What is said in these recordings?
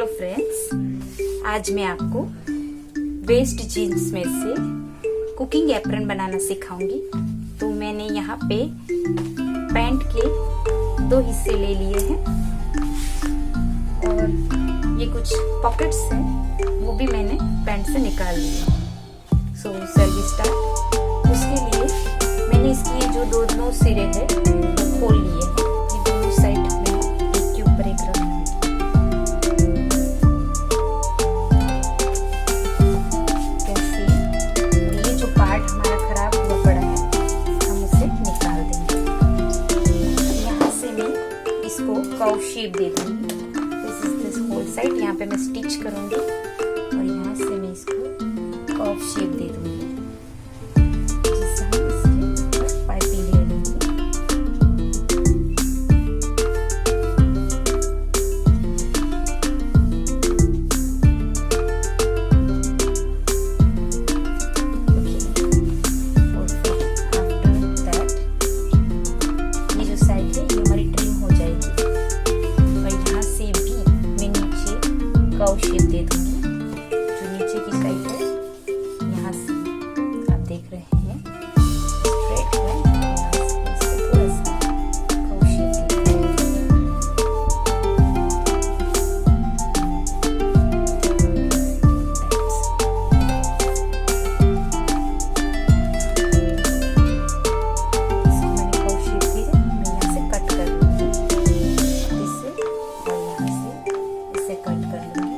Friends, आज मैं आपको वेस्ट जीन्स में से कुकिंग एप्रन बनाना सिखाऊंगी। तो मैंने यहाँ पे पैंट के 2 हिस्से ले लिए हैं और ये कुछ पॉकेट्स हैं, वो भी मैंने पैंट से निकाल लिए। सो शैल वी स्टार्ट। उसके लिए मैंने इसकी जो दोनों सिरे हैं वो खोल लिए हैं। ये दोनों साइड में एक के ऊपर एक रख कर्व शेप दे दूंगी। This is this whole side, यहाँ पे मैं स्टिच करूंगी और यहाँ से मैं इसको कर्व शेप दे दूंगी, जिससे हम इसकी पाइपिंग ले लेंगे। ये जो साइड है ये हमारी ट्रिम हो जाएगी। कर्व शेप दे दूंगी। जो नीचे की साइड है यहाँ से आप देख रहे हैं स्ट्रेट है, यहाँ से इसको थोड़ा सा कर्व शेप दे दूंगी। इसको मैंने कर्व शेप दिया, मैं यहाँ से कट कर लूंगी इसे और यहाँ से इसे कट कर लूंगी।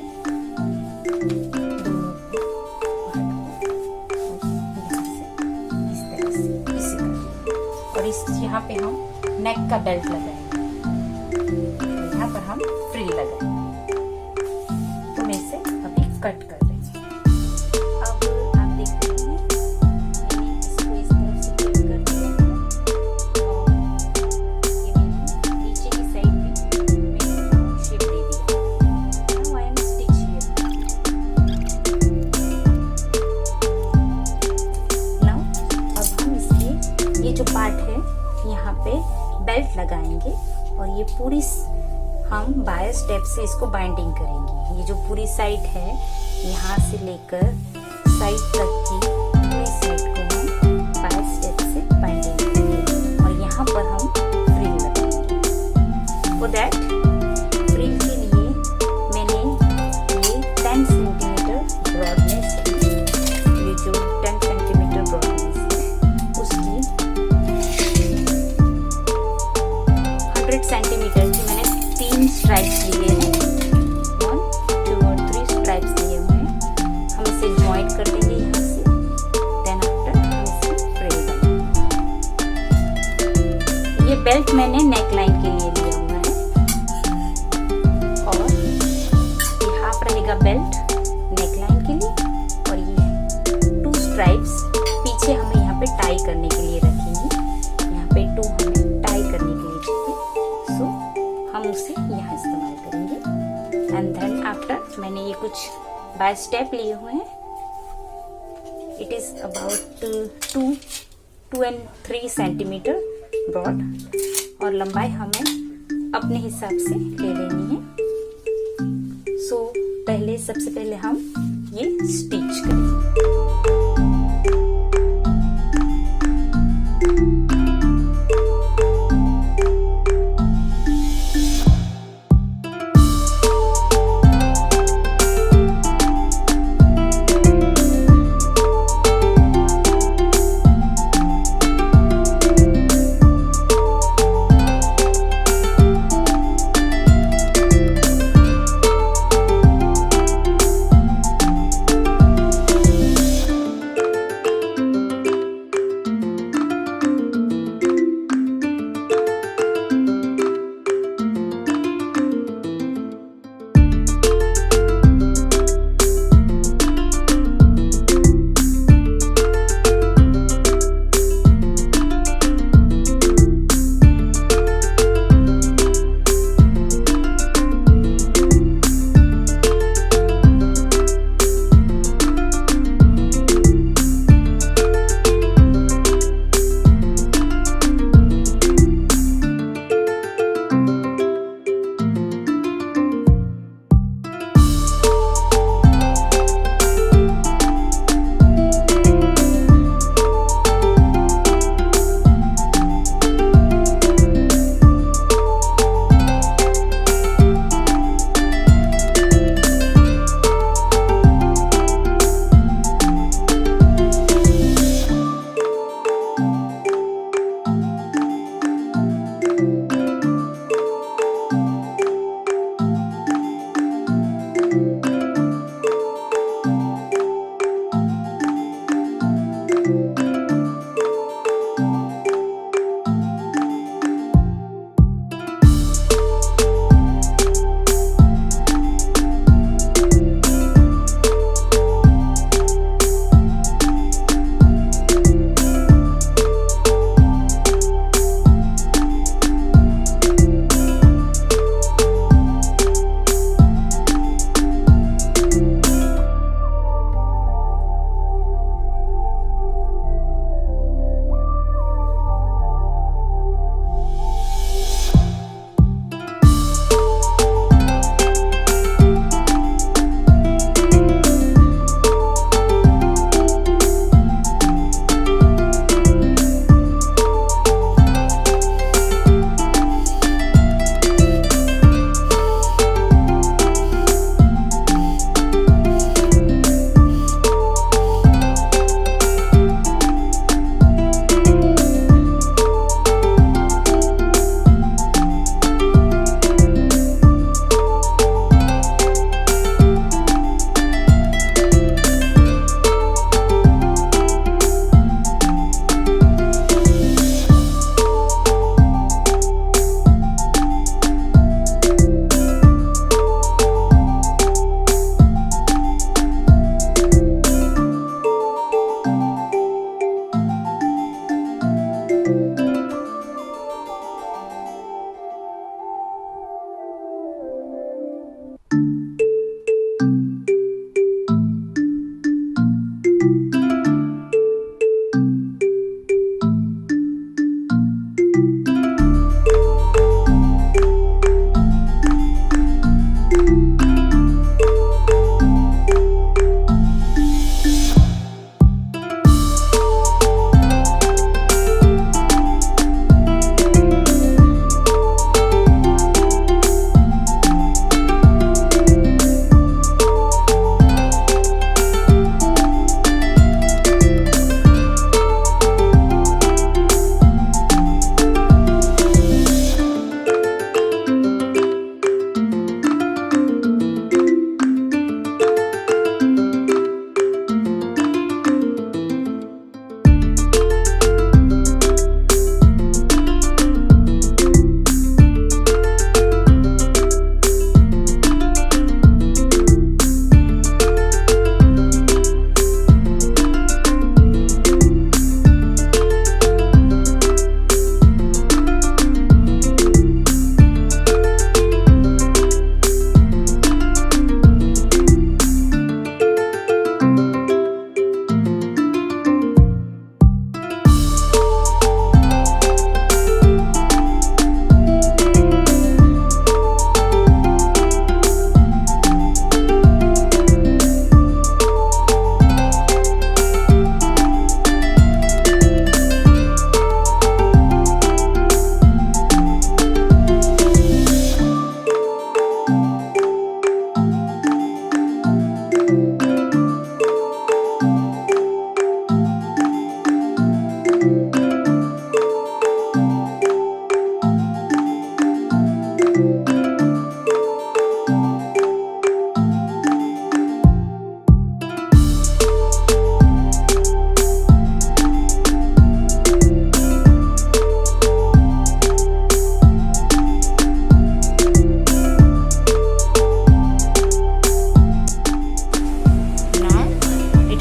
और इस यहाँ पे हम नेक का बेल्ट लगाएंगे, यहाँ पर हम फ्रिल लगाएंगे। तो मैं इसे अभी कट कर रही हूँ। अब आप देख रहे हैं मैंने इसको इस तरफ से कट कर दिया है और ये मैंने नीचे की साइड भी मैंने शेप दे दिया। Now I am stitch here. Now अब हम इसके ये जो पार्ट है यहाँ पे बेल्ट लगाएंगे और ये पूरी हम बाय स्टेप से इसको बाइंडिंग करेंगे। ये जो पूरी साइड है यहाँ से लेकर साइड तक की पूरी साइड को हम बाय स्टेप से बाइंडिंग करेंगे और यहाँ पर हम फ्रिल लगाएंगे। फॉर दैट फ्रिल के लिए मैंने ये 10 सेंटीमीटर ब्रॉडनेस की, ये जो 10 सेंटीमीटर ब्रॉडनेस है उसकी 100 सेंटीमीटर की मैंने 3 स्ट्राइप्स लिए हैं। 1, 2 और 3 स्ट्राइप्स लिए हुए हैं। हम इसे ज्वाइंट कर देंगे यहाँ से। देन आफ्टर हम इसे फ्रिल बनाएंगे। ये बेल्ट मैंने नेक लाइन के लिए लिया हुआ है और ये हाफ रहेगा बेल्ट नेक लाइन के लिए और ये 2 स्ट्राइप्स पीछे हमें यहाँ पे टाई करने के लिए रखेंगे। यहाँ पे 2 हमें टाई करने के लिए चाहिए, सो हम उसे यहाँ इस्तेमाल करेंगे। एंड देन आफ्टर मैंने ये कुछ बाय स्टेप लिए हुए हैं। It is about 2 and 3 centimetre broad और लंबाई हमें अपने हिसाब से ले लेनी है। सो पहले सबसे पहले हम ये स्टिच करेंगे।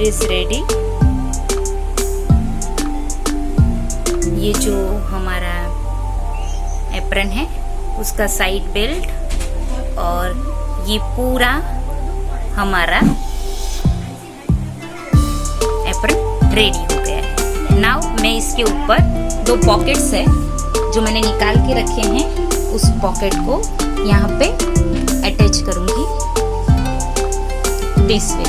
Is ready. ये जो हमारा एप्रन है उसका साइड बेल्ट और ये पूरा हमारा एप्रन रेडी हो गया है। नाउ मैं इसके ऊपर 2 पॉकेट्स है जो मैंने निकाल के रखे हैं, उस पॉकेट को यहाँ पे अटैच करूंगी दिस वे।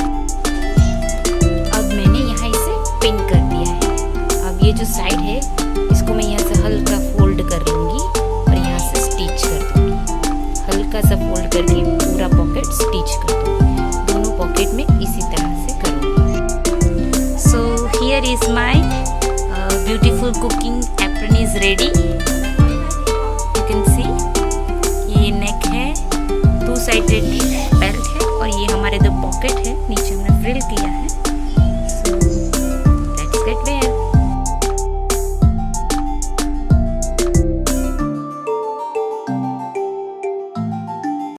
अब मैंने यहाँ इसे पिन कर दिया है। अब ये जो साइड है इसको मैं यहाँ से हल्का फोल्ड कर लूंगी और यहाँ से स्टिच कर दूंगी। हल्का सा फोल्ड करके पूरा पॉकेट स्टिच कर दूंगी। दोनों पॉकेट में इसी तरह से करूंगी। So here is my beautiful cooking apron is ready.